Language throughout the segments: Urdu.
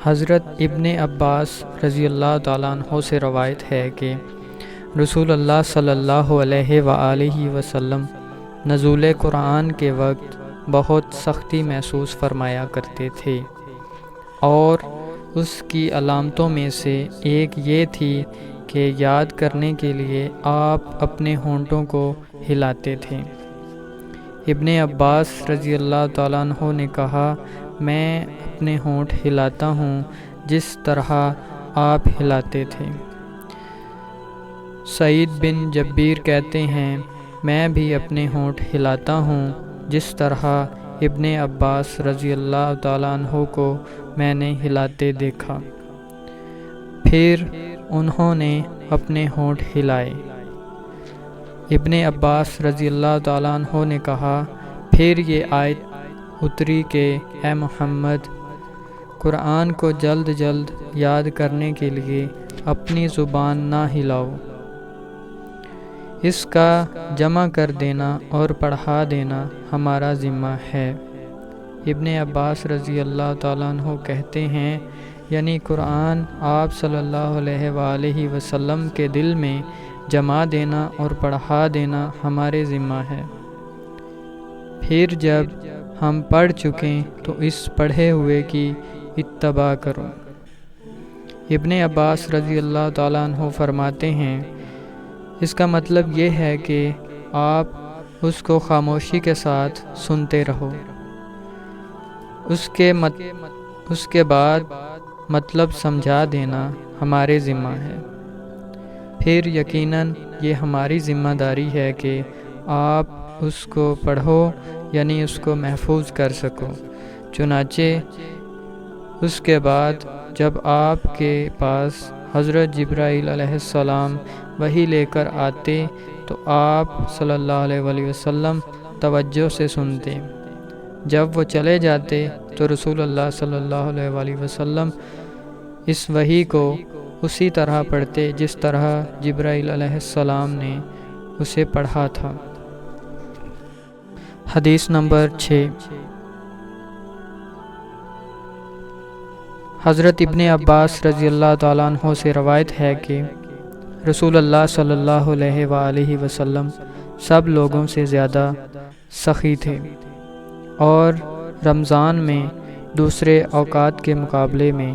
حضرت ابن عباس رضی اللہ تعالیٰ عنہ سے روایت ہے کہ رسول اللہ صلی اللہ علیہ وآلہ وسلم نزول قرآن کے وقت بہت سختی محسوس فرمایا کرتے تھے، اور اس کی علامتوں میں سے ایک یہ تھی کہ یاد کرنے کے لیے آپ اپنے ہونٹوں کو ہلاتے تھے۔ ابن عباس رضی اللہ تعالیٰ عنہ نے کہا، میں اپنے ہونٹ ہلاتا ہوں جس طرح آپ ہلاتے تھے۔ سعید بن جبیر کہتے ہیں، میں بھی اپنے ہونٹ ہلاتا ہوں جس طرح ابن عباس رضی اللہ تعالیٰ عنہ کو میں نے ہلاتے دیکھا۔ پھر انہوں نے اپنے ہونٹ ہلائے۔ ابن عباس رضی اللہ تعالیٰ عنہ نے کہا، پھر یہ آیت اتری کہ اے محمد، قرآن کو جلد جلد یاد کرنے کے لیے اپنی زبان نہ ہلاؤ، اس کا جمع کر دینا اور پڑھا دینا ہمارا ذمہ ہے۔ ابن عباس رضی اللہ تعالیٰ عنہ کہتے ہیں، یعنی قرآن آپ صلی اللہ علیہ وآلہ وسلم کے دل میں جما دینا اور پڑھا دینا ہمارے ذمہ ہے۔ پھر جب ہم پڑھ چکیں تو اس پڑھے ہوئے کی اتباع کرو۔ ابن عباس رضی اللہ تعالیٰ عنہ فرماتے ہیں، اس کا مطلب یہ ہے کہ آپ اس کو خاموشی کے ساتھ سنتے رہو، اس کے بعد مطلب سمجھا دینا ہمارے ذمہ ہے۔ پھر یقیناً یہ ہماری ذمہ داری ہے کہ آپ اس کو پڑھو، یعنی اس کو محفوظ کر سکو۔ چنانچہ اس کے بعد جب آپ کے پاس حضرت جبرائیل علیہ السلام وحی لے کر آتے تو آپ صلی اللہ علیہ وآلہ وسلم توجہ سے سنتے۔ جب وہ چلے جاتے تو رسول اللہ صلی اللہ علیہ وآلہ وسلم اس وحی کو اسی طرح پڑھتے جس طرح جبرائیل علیہ السلام نے اسے پڑھا تھا۔ حدیث نمبر 6۔ حضرت ابن عباس رضی اللہ تعالیٰ عنہ سے روایت ہے کہ رسول اللہ صلی اللہ علیہ وآلہ وسلم سب لوگوں سے زیادہ سخی تھے، اور رمضان میں دوسرے اوقات کے مقابلے میں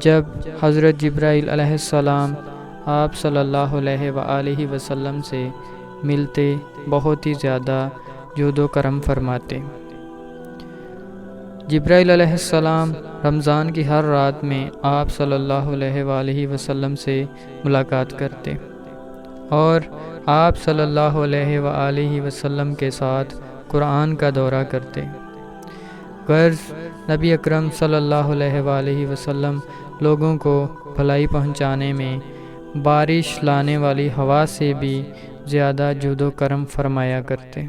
جب حضرت جبرائیل علیہ السلام آپ صلی اللہ علیہ وآلہ وسلم سے ملتے بہت ہی زیادہ جود و کرم فرماتے۔ جبرائیل علیہ السلام رمضان کی ہر رات میں آپ صلی اللہ علیہ وآلہ وسلم سے ملاقات کرتے اور آپ صلی اللہ علیہ وآلہ وسلم کے ساتھ قرآن کا دورہ کرتے۔ غرض نبی اکرم صلی اللہ علیہ وآلہ وسلم لوگوں کو بھلائی پہنچانے میں بارش لانے والی ہوا سے بھی زیادہ جود و کرم فرمایا کرتے۔